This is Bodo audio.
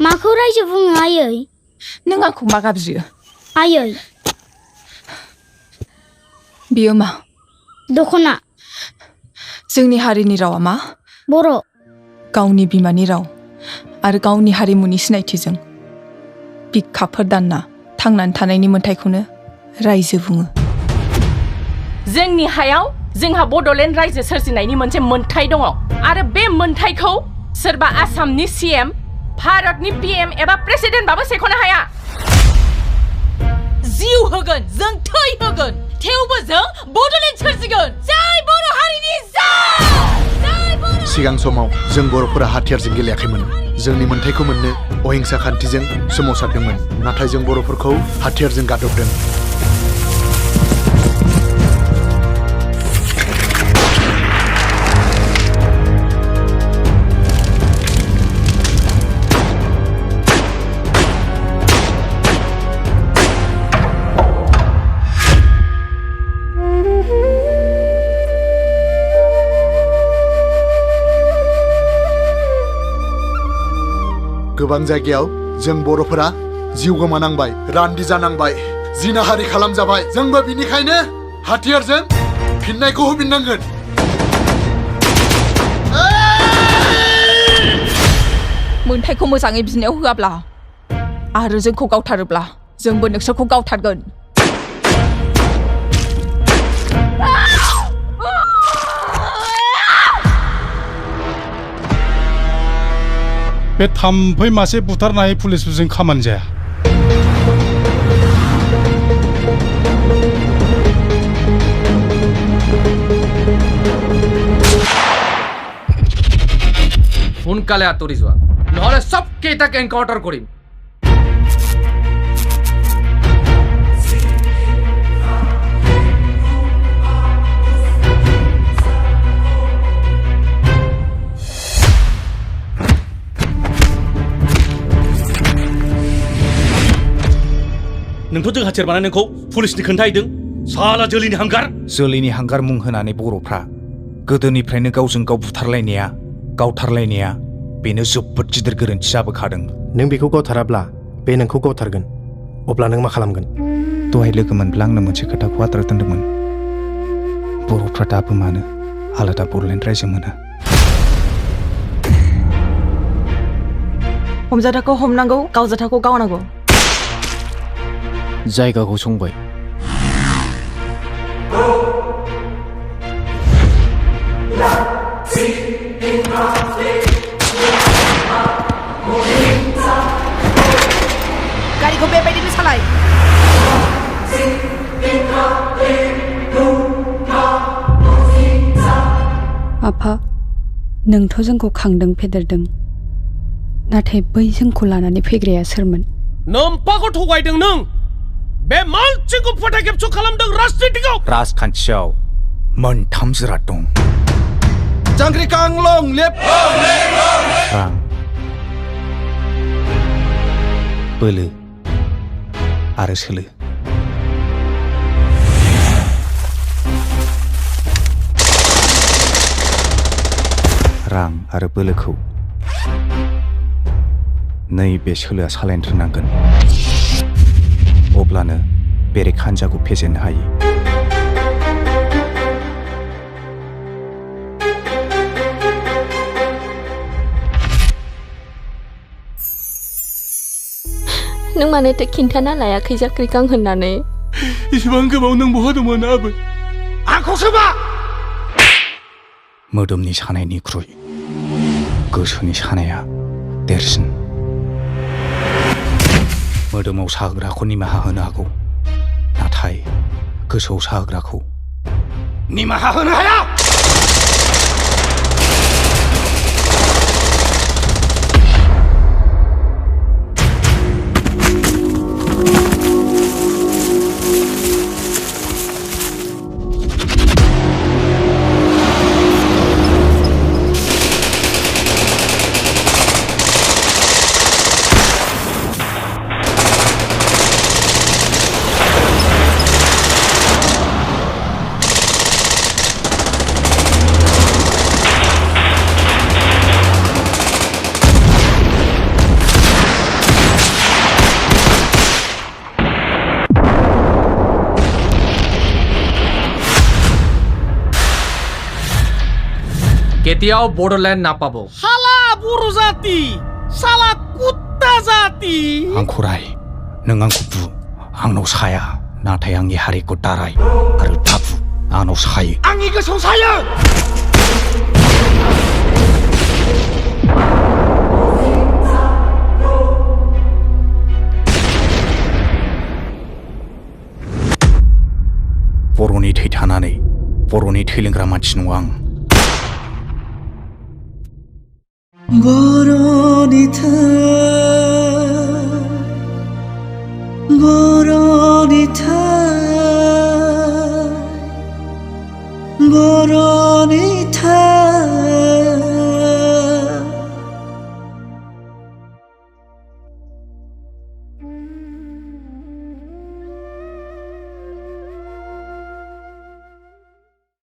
माखौ रायजो बुङो आयै? नों आंखौ मा गाबज्रियो? आयै। बियो मा? दख'ना। जोंनि हारिनि रावा मा? बर'। गावनि बिमानि राव आरो गावनि हारिमुनि सिनायथिजों बिखाफोर दानना थांनानै थानायनि मोन्थायखौनो रायजो बुङो। जोंनि हायाव जोंहा बड'लेण्ड रायजो सोरजिनायनि मोनसे मोन्थाय दङ आरो बे मोन्थायखौ सोरबा आसामनि सीएम, भारतनि पीएम एबा प्रेसिडेन्टबाबो सेख'नो हाया। जिउ होगोन, जों थै होगोन, थेवबो जों बड'लेण्ड सोरजिगोन। जय बर' हारिनि जय! सिगां समाव जों बर'फोरा हाथियारजों गेलेयाखैमोन। जोंनि मोन्थायखौ मोननो अहिंसा खान्थिजों सोमावसारदोंमोन। नाथाय जों बर'फोरखौ हाथियारजों गादबदों। गोबां जायगायाव जों बर'फोरा जिउ गोमानांबाय, रान्दि जानांबाय, जिनाहारि खालामजाबाय। जोंबो बिनिखायनो हाथियारजों फिननायखौ होफिननांगोन। मोन्थायखौ मोजाङै बिनायाव होआब्ला आरो जोंखौ गावथारोब्ला जोंबो नोंसोरखौ गावथारगोन। बे थाम्फै मासे बुथारनाय पुलिसफोरजों खामानि जाया। সোনকালে আঁতৰি যোৱা, নহ'লে চব কেইটাক এনকাউণ্টাৰ কৰিম। नोंथ' जों हाथियार बानायनायखौ पुलिसनि खोन्थाहैदों। साला जोलैनि हांगार। जोलैनि हांगार मुं होनानै बर'फ्रा गोदोनिफ्रायनो गावजों गाव बुथारलायनाया, गावथारलायनाया बेनो जोबोद गिदिर गोरोन्थि जाबोखादों। नों बेखौ गावथाराब्ला बे नोंखौ गावथारगोन। अब्ला नों मा खालामगोन? दहाय लोगो मोनब्ला आंनो मोनसे खोथाखौ आद्रा दोन्दोंमोन। बर'फ्रा दाबो मानो आलादा बड'लेण्ड रायजो मोना? हमजाथाखौ हमनांगौ, गावजाथाखौ गावनांगौ। जायगाखौ संबाय। गारिखौ बेबायदिनो सालाय। आफा, नोंथ' जोंखौ खांदों फेदेरदों, नाथाय बै जोंखौ लानानै फैग्राया सोरमोन? नोम्फाखौ थगायदों नों। बे मानसिखौ फोथाय खेबस' खालामदों राजनितिआव। राजखान्थियाव मोनथाम जिराद दं। जांग्रिखांलं लेप रां, बोलो आरो सोलो। रां आरो बोलोखौ नैबे सोलोआ सालायनो रोंनांगोन। अब्लानो बेरेख हान्जाखौ फेजेननो हायो। नों मानोथो खिन्थाना लायाखै जांग्रिखां होननानै? इसिबां गोबाव नों बहा दंमोन आबै? आंखौसो मा? मोदोमनि सानायनिख्रुइ गोसोनि सानाया देरसिन। मोदोमाव साहोग्राखौ निमाहा होनो हागौ, नाथाय गोसोआव साहोग्राखौ निमाहा होनो हाया। কেতিয়াও বড়োলেণ্ড নাপাব শালা बर' जाति শালা कुत्ता जाति आंखौ राय नों आंखौ बु आंनाव साया नाथाय आंनि हारिखौ दाराय आरो दाबु आंनाव सायो आंनि गोसोआव सायो बर'नि थै थानानै बर'नि थै लोंग्रा मानसि नङा आं बर'नि थै